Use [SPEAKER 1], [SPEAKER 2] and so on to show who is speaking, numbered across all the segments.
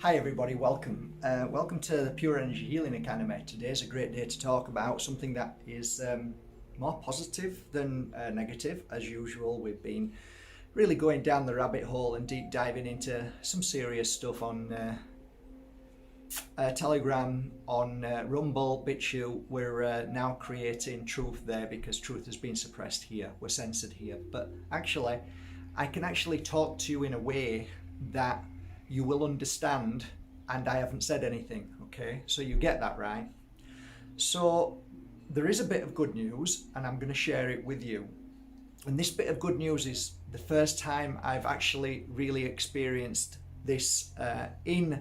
[SPEAKER 1] Hi everybody, welcome. Welcome to the Pure Energy Healing Academy. Today's a great day to talk about something that is more positive than negative. As usual, we've been really going down the rabbit hole and deep diving into some serious stuff on Telegram, on Rumble, BitChute. We're now creating truth there because truth has been suppressed here. We're censored here. But actually, I can actually talk to you in a way that you will understand, and I haven't said anything, okay? So you get that, right? So there is a bit of good news, and I'm going to share it with you. And this bit of good news is the first time I've actually really experienced this in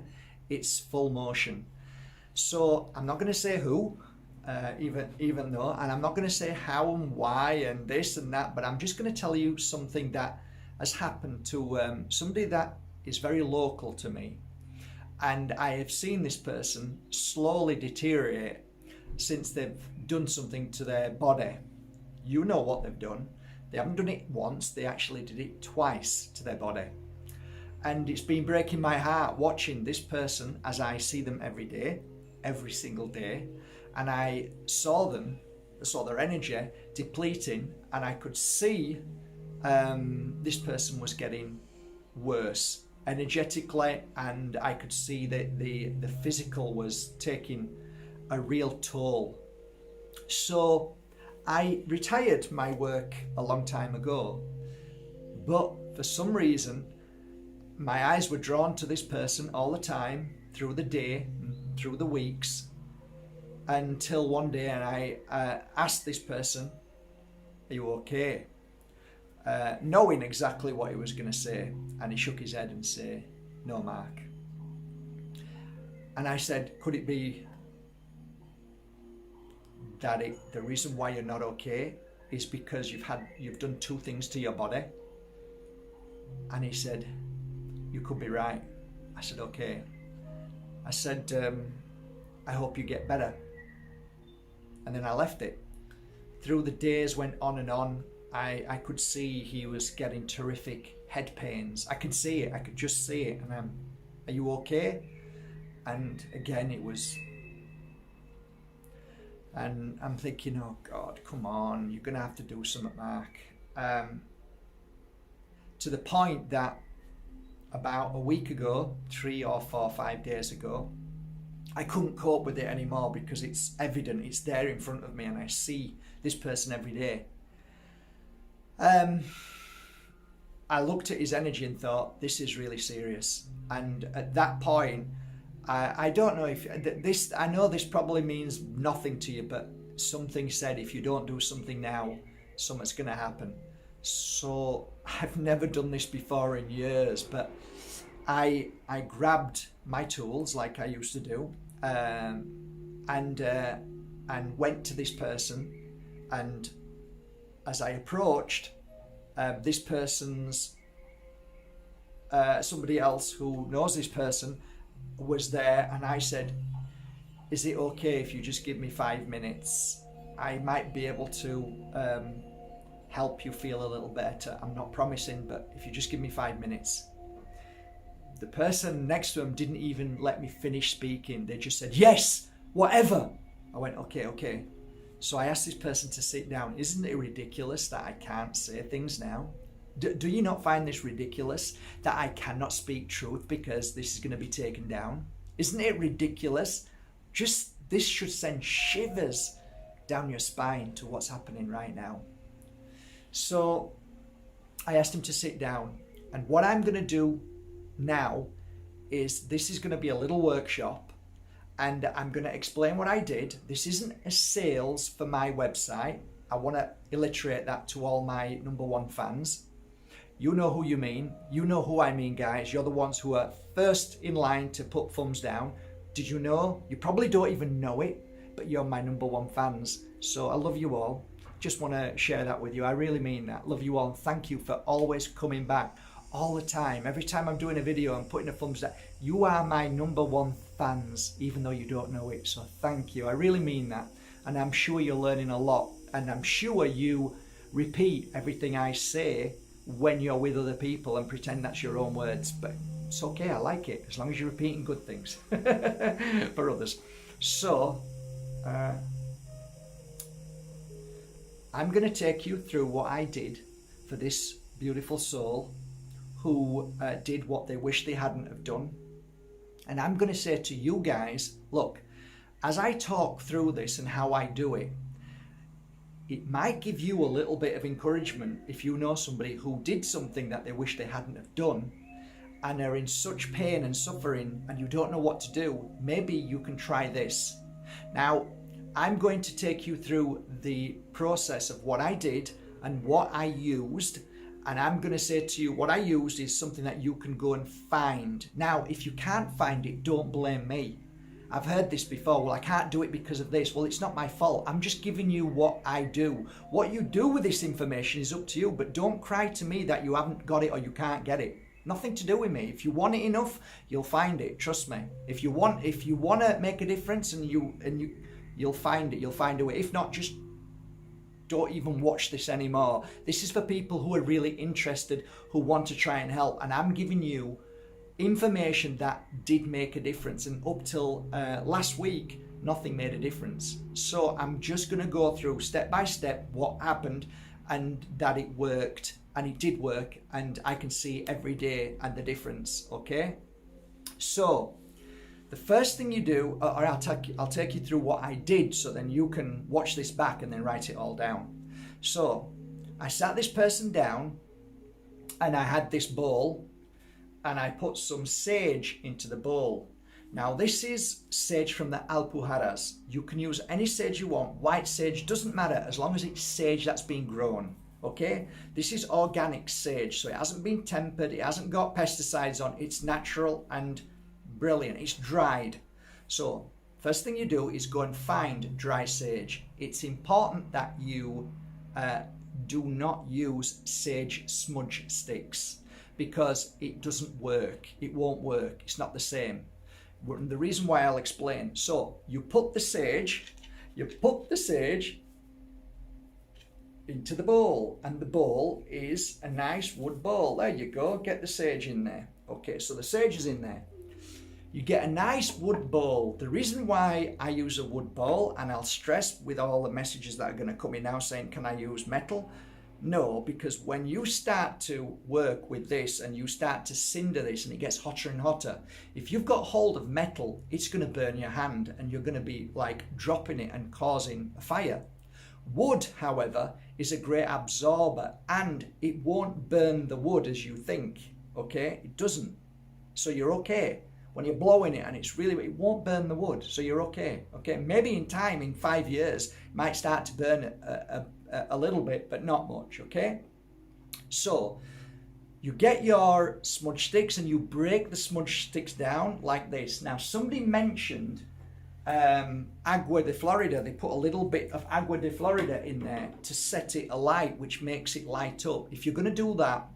[SPEAKER 1] its full motion. So I'm not going to say who, even though, and I'm not going to say how and why and this and that, but I'm just going to tell you something that has happened to somebody that is very local to me, and I have seen this person slowly deteriorate since they've done something to their body. You know what they've done. They haven't done it once, they actually did it twice to their body. And it's been breaking my heart watching this person as I see them every day, every single day, and I saw their energy depleting, and I could see this person was getting worse energetically, and I could see that the physical was taking a real toll. So I retired my work a long time ago, but for some reason my eyes were drawn to this person all the time, through the day, through the weeks, until one day and I asked this person, "Are you okay?" Knowing exactly what he was going to say, and he shook his head and said, "No, Mark." And I said, "Could it be that the reason why you're not okay is because you've done two things to your body?" And he said, "You could be right." I said, "Okay." I said, "I hope you get better." And then I left it. Through the days went on and on. I could see he was getting terrific head pains. I could see it. I could just see it. And "Are you okay?" And again, it was. And I'm thinking, "Oh God, come on, you're gonna have to do something, Mark." To the point that about a week ago, 3 or 4 or 5 days ago, I couldn't cope with it anymore because it's evident, it's there in front of me, and I see this person every day. I looked at his energy and thought, this is really serious. And at that point, I don't know if this, I know this probably means nothing to you, but something said, if you don't do something now, something's going to happen. So I've never done this before in years, but I grabbed my tools like I used to do, and went to this person, and as I approached, this person's somebody else who knows this person was there, and I said, "Is it okay if you just give me 5 minutes? I might be able to help you feel a little better. I'm not promising, but if you just give me 5 minutes." The person next to him didn't even let me finish speaking. They just said, "Yes, whatever." I went, okay. So I asked this person to sit down. Isn't it ridiculous that I can't say things now? Do you not find this ridiculous that I cannot speak truth because this is going to be taken down? Isn't it ridiculous? This should send shivers down your spine to what's happening right now. So I asked him to sit down, and what I'm going to do now is, this is going to be a little workshop, and I'm going to explain what I did. This isn't a sales for my website. I want to illustrate that to all my number one fans. You know who you mean. You know who I mean, guys. You're the ones who are first in line to put thumbs down. Did you know? You probably don't even know it, but you're my number one fans. So I love you all. Just want to share that with you. I really mean that. Love you all. Thank you for always coming back all the time. Every time I'm doing a video, I'm putting a thumbs down. You are my number one fans, even though you don't know it. So thank you. I really mean that. And I'm sure you're learning a lot. And I'm sure you repeat everything I say when you're with other people and pretend that's your own words. But it's okay, I like it, as long as you're repeating good things for others. So, I'm going to take you through what I did for this beautiful soul who did what they wish they hadn't have done. And I'm going to say to you guys, look, as I talk through this and how I do it, it might give you a little bit of encouragement if you know somebody who did something that they wish they hadn't have done and are in such pain and suffering and you don't know what to do. Maybe you can try this. Now, I'm going to take you through the process of what I did and what I used, and I'm going to say to you what I used is something that you can go and find. Now, if you can't find it, don't blame me. I've heard this before. Well, I can't do it because of this. Well, it's not my fault. I'm just giving you what I do. What you do with this information is up to you, but don't cry to me that you haven't got it or you can't get it. Nothing to do with me. If you want it enough, you'll find it. Trust me. If you want to make a difference you'll find it. You'll find a way. If not, just don't even watch this anymore. This is for people who are really interested, who want to try and help. And I'm giving you information that did make a difference, and up till last week nothing made a difference. So I'm just going to go through step by step what happened and that it worked, and it did work, and I can see every day and the difference. Okay, so the first thing you do, or I'll take you through what I did, so then you can watch this back and then write it all down. So I sat this person down and I had this bowl and I put some sage into the bowl. Now this is sage from the Alpujarras. You can use any sage you want. White sage, doesn't matter, as long as it's sage that's been grown. Okay, this is organic sage, so it hasn't been tempered, it hasn't got pesticides on, it's natural and brilliant. It's dried. So first thing you do is go and find dry sage. It's important that you do not use sage smudge sticks, because it doesn't work. It won't work. It's not the same. The reason why I'll explain. So you put the sage into the bowl, and the bowl is a nice wood bowl. There you go. Get the sage in there. Okay, so the sage is in there. You get a nice wood bowl. The reason why I use a wood bowl, and I'll stress with all the messages that are going to come in now saying, can I use metal? No, because when you start to work with this and you start to cinder this and it gets hotter and hotter, if you've got hold of metal, it's going to burn your hand and you're going to be like dropping it and causing a fire. Wood, however, is a great absorber and it won't burn the wood as you think, okay? It doesn't. So you're okay. When you're blowing it and it won't burn the wood, so you're okay, okay? Maybe in time, in 5 years, it might start to burn a little bit, but not much, okay? So you get your smudge sticks and you break the smudge sticks down like this. Now somebody mentioned agua de Florida. They put a little bit of agua de Florida in there to set it alight, which makes it light up. If you're going to do that,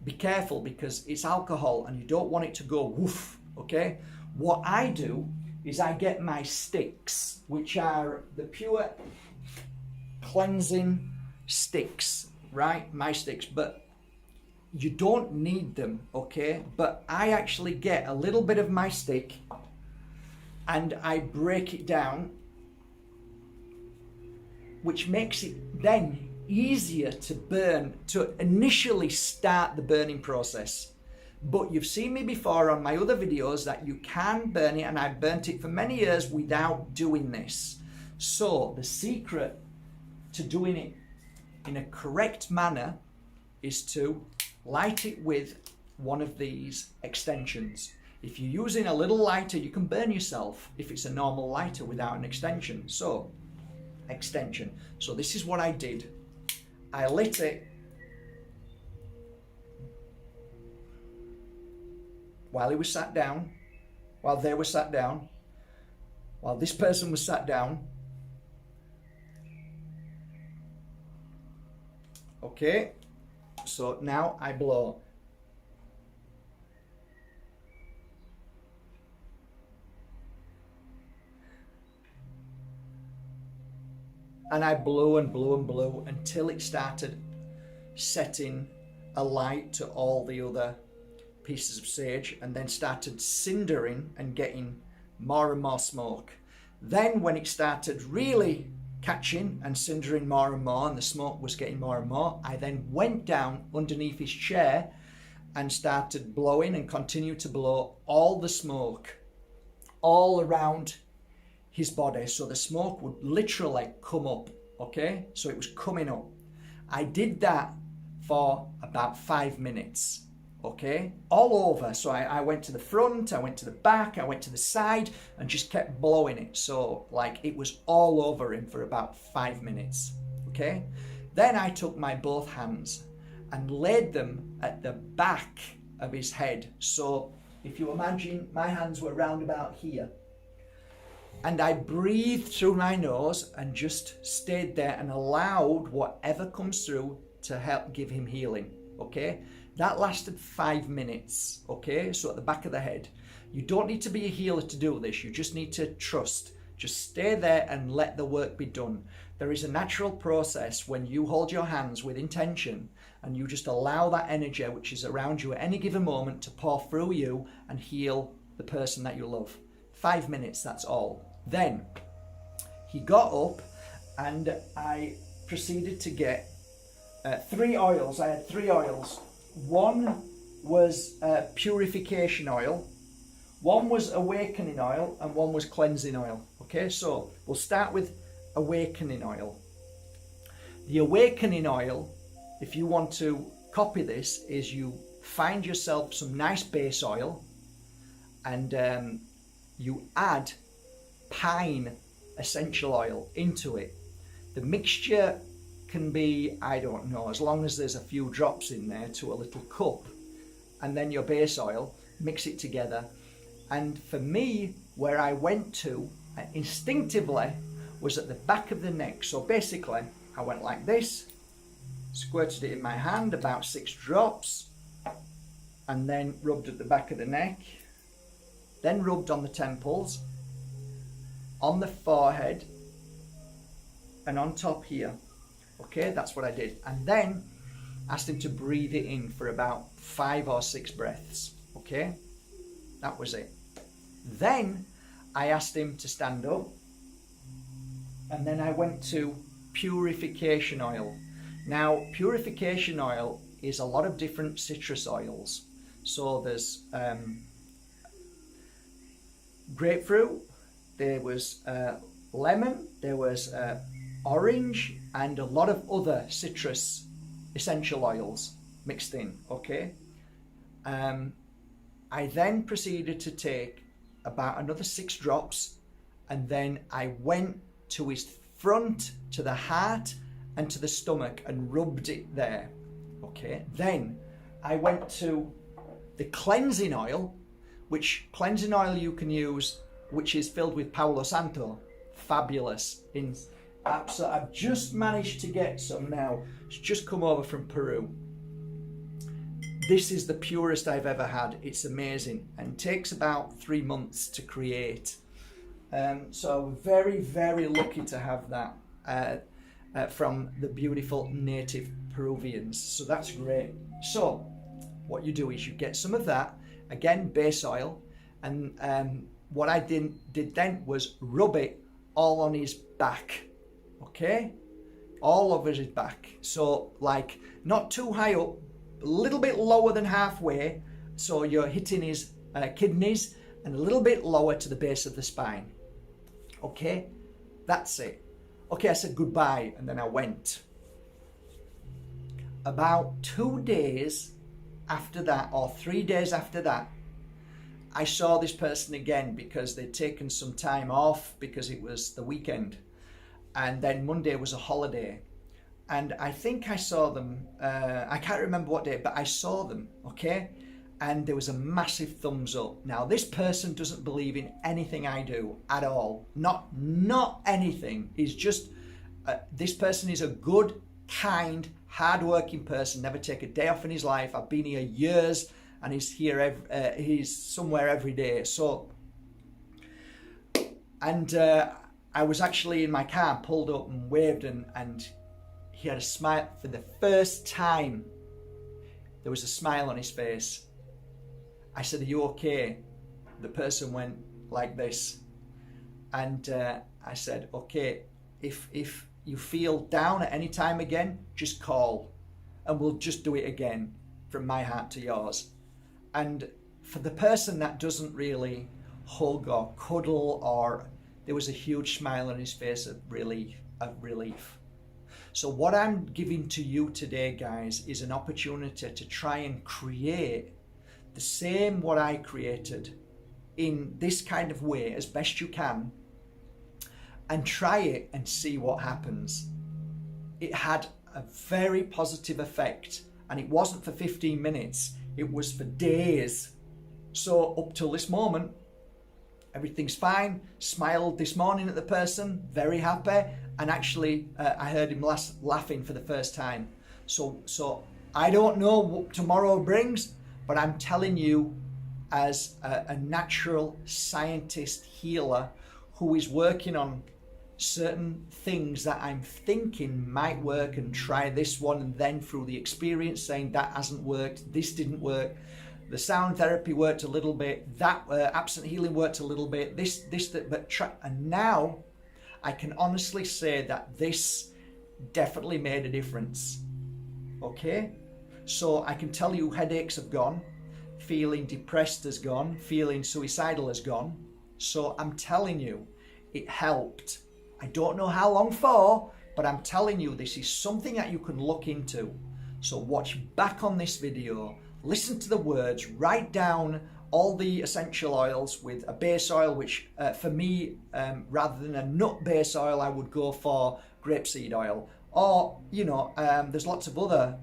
[SPEAKER 1] be careful, because it's alcohol and you don't want it to go woof, okay? What I do is I get my sticks, which are the pure cleansing sticks, right? My sticks, but you don't need them, okay? But I actually get a little bit of my stick and I break it down, which makes it then easier to burn, to initially start the burning process. But you've seen me before on my other videos that you can burn it, and I've burnt it for many years without doing this. So the secret to doing it in a correct manner is to light it with one of these extensions. If you're using a little lighter, you can burn yourself if it's a normal lighter without an extension. So, extension. So this is what I did. I lit it while he was sat down, while they were sat down, while this person was sat down. Okay, so now I blow. And I blew and blew and blew until it started setting a light to all the other pieces of sage and then started cindering and getting more and more smoke. Then when it started really catching and cindering more and more and the smoke was getting more and more, I then went down underneath his chair and started blowing and continued to blow all the smoke all around his body. So the smoke would literally come up, okay? So it was coming up. I did that for about 5 minutes, okay? All over. So I went to the front, I went to the back, I went to the side and just kept blowing it. So like it was all over him for about 5 minutes, okay? Then I took my both hands and laid them at the back of his head. So if you imagine, my hands were round about here. And I breathed through my nose and just stayed there and allowed whatever comes through to help give him healing, okay? That lasted 5 minutes, okay? So at the back of the head. You don't need to be a healer to do this. You just need to trust. Just stay there and let the work be done. There is a natural process when you hold your hands with intention and you just allow that energy which is around you at any given moment to pour through you and heal the person that you love. 5 minutes, that's all. Then he got up and I proceeded to get 3 oils. I had 3 oils. One was purification oil, one was awakening oil, and one was cleansing oil. Okay, so we'll start with awakening oil. The awakening oil, if you want to copy this, is you find yourself some nice base oil and you add pine essential oil into it. The mixture can be, I don't know, as long as there's a few drops in there to a little cup, and then your base oil, mix it together. And for me, where I went to instinctively was at the back of the neck. So basically I went like this, squirted it in my hand, about 6 drops, and then rubbed at the back of the neck, then rubbed on the temples, on the forehead, and on top here. Okay, that's what I did. And then asked him to breathe it in for about 5 or 6 breaths. Okay, that was it. Then I asked him to stand up, and then I went to purification oil. Now, purification oil is a lot of different citrus oils. So there's grapefruit, there was lemon, there was orange, and a lot of other citrus essential oils mixed in, okay? I then proceeded to take about another 6 drops, and then I went to his front, to the heart, and to the stomach and rubbed it there, okay? Then I went to the cleansing oil, which cleansing oil you can use, which is filled with Palo Santo. Fabulous. I've just managed to get some now. It's just come over from Peru. This is the purest I've ever had. It's amazing and takes about 3 months to create. So very, very lucky to have that from the beautiful native Peruvians. So that's great. So what you do is you get some of that, again, base oil, and what I did then was rub it all on his back, okay? All over his back. So like not too high up, a little bit lower than halfway, so you're hitting his kidneys, and a little bit lower to the base of the spine. Okay, that's it. Okay, I said goodbye and then I went. About 2 days after that, or 3 days after that, I saw this person again because they'd taken some time off because it was the weekend, and then Monday was a holiday, and I think I saw them, I can't remember what day, but I saw them, okay? And there was a massive thumbs up. Now this person doesn't believe in anything I do at all, not anything. He's just, this person is a good, kind, hard-working person, never take a day off in his life. I've been here years, and he's here, he's somewhere every day. So, and I was actually in my car, pulled up and waved, and he had a smile for the first time. There was a smile on his face. I said, are you okay? The person went like this. And I said, okay, if you feel down at any time again, just call and we'll just do it again from my heart to yours. And for the person that doesn't really hug or cuddle, or there was a huge smile on his face of relief. So what I'm giving to you today, guys, is an opportunity to try and create the same what I created in this kind of way as best you can, and try it and see what happens. It had a very positive effect, and it wasn't for 15 minutes, it was for days. So up till this moment, everything's fine. Smiled this morning at the person, very happy, and actually I heard him laughing for the first time. So I don't know what tomorrow brings, but I'm telling you, as a natural scientist healer who is working on certain things that I'm thinking might work, and try this one, and then through the experience saying that hasn't worked, this didn't work, the sound therapy worked a little bit, that absent healing worked a little bit, and now I can honestly say that this definitely made a difference. Okay, so I can tell you headaches have gone, feeling depressed has gone, feeling suicidal has gone. So I'm telling you, it helped. I don't know how long for, but I'm telling you, this is something that you can look into. So watch back on this video, listen to the words, write down all the essential oils with a base oil, which for me, rather than a nut base oil, I would go for grapeseed oil. Or, you know, there's lots of other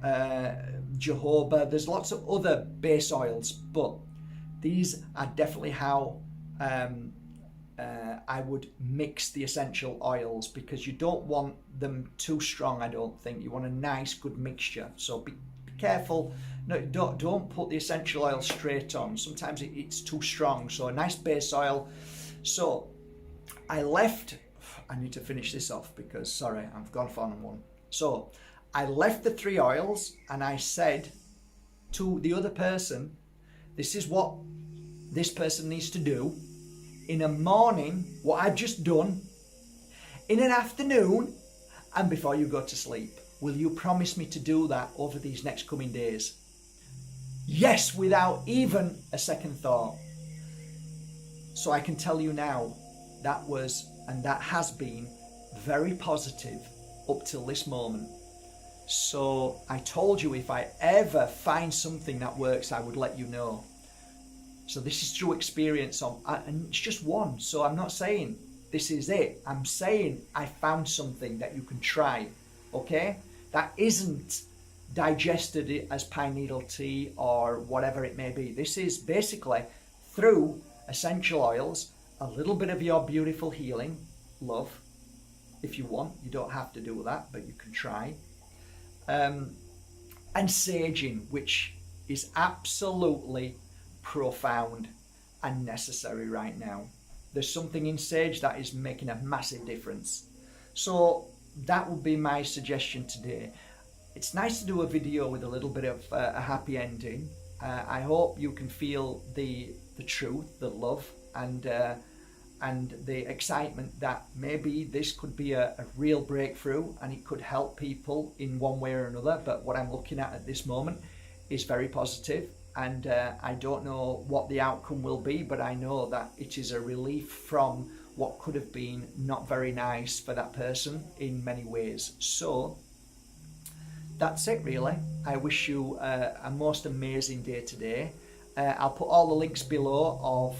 [SPEAKER 1] jojoba, there's lots of other base oils, but these are definitely how I would mix the essential oils, because you don't want them too strong, I don't think. You want a nice, good mixture. So be careful. No, don't put the essential oil straight on. Sometimes it's too strong. So a nice base oil. So I need to finish this off because, sorry, I've gone off on one. So I left the 3 oils and I said to the other person, this is what this person needs to do. In a morning, what I've just done, in an afternoon, and before you go to sleep. Will you promise me to do that over these next coming days? Yes, without even a second thought. So I can tell you now, that was, and that has been, very positive up till this moment. So I told you, if I ever find something that works, I would let you know. So this is through experience, and it's just one. So I'm not saying this is it. I'm saying I found something that you can try, okay? That isn't digested as pine needle tea or whatever it may be. This is basically through essential oils, a little bit of your beautiful healing, love, if you want. You don't have to do that, but you can try. And saging, which is absolutely profound and necessary right now. There's something in sage that is making a massive difference. So that would be my suggestion today. It's nice to do a video with a little bit of a happy ending. I hope you can feel the truth, the love, and the excitement that maybe this could be a real breakthrough and it could help people in one way or another. But what I'm looking at this moment is very positive. And I don't know what the outcome will be, but I know that it is a relief from what could have been not very nice for that person in many ways. So that's it, really. I wish you a most amazing day today. I'll put all the links below of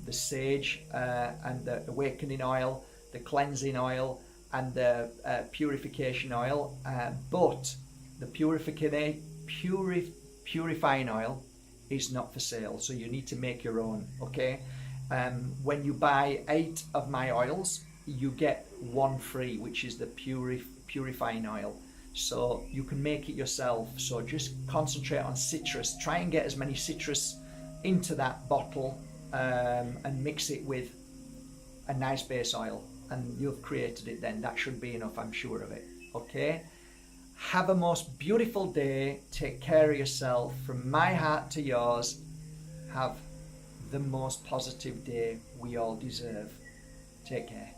[SPEAKER 1] the sage and the awakening oil, the cleansing oil, and the purification oil. But the purifying oil is not for sale, so you need to make your own, okay? When you buy 8 of my oils, you get 1 free, which is the purifying oil. So you can make it yourself. So just concentrate on citrus. Try and get as many citrus into that bottle and mix it with a nice base oil, and you've created it then. That should be enough, I'm sure of it, okay? Have a most beautiful day. Take care of yourself. From my heart to yours, have the most positive day we all deserve. Take care.